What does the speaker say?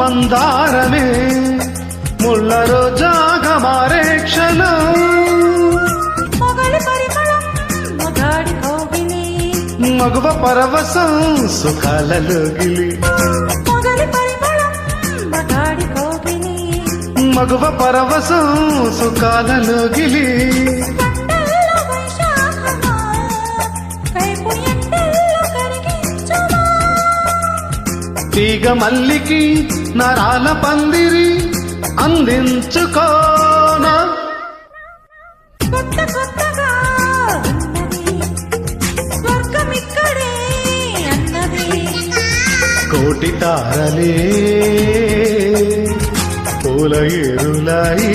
మందారమే ముళ్ళ రోజాగా మారే క్షణం మగువ పరవశం సుఖాలలో గిలి మగువ పరవశం సుఖాలలో గిలి తీగ మల్లికి నరాల పందిరి అందించుకోనా కోటి తారలే పూల ఎరులాయి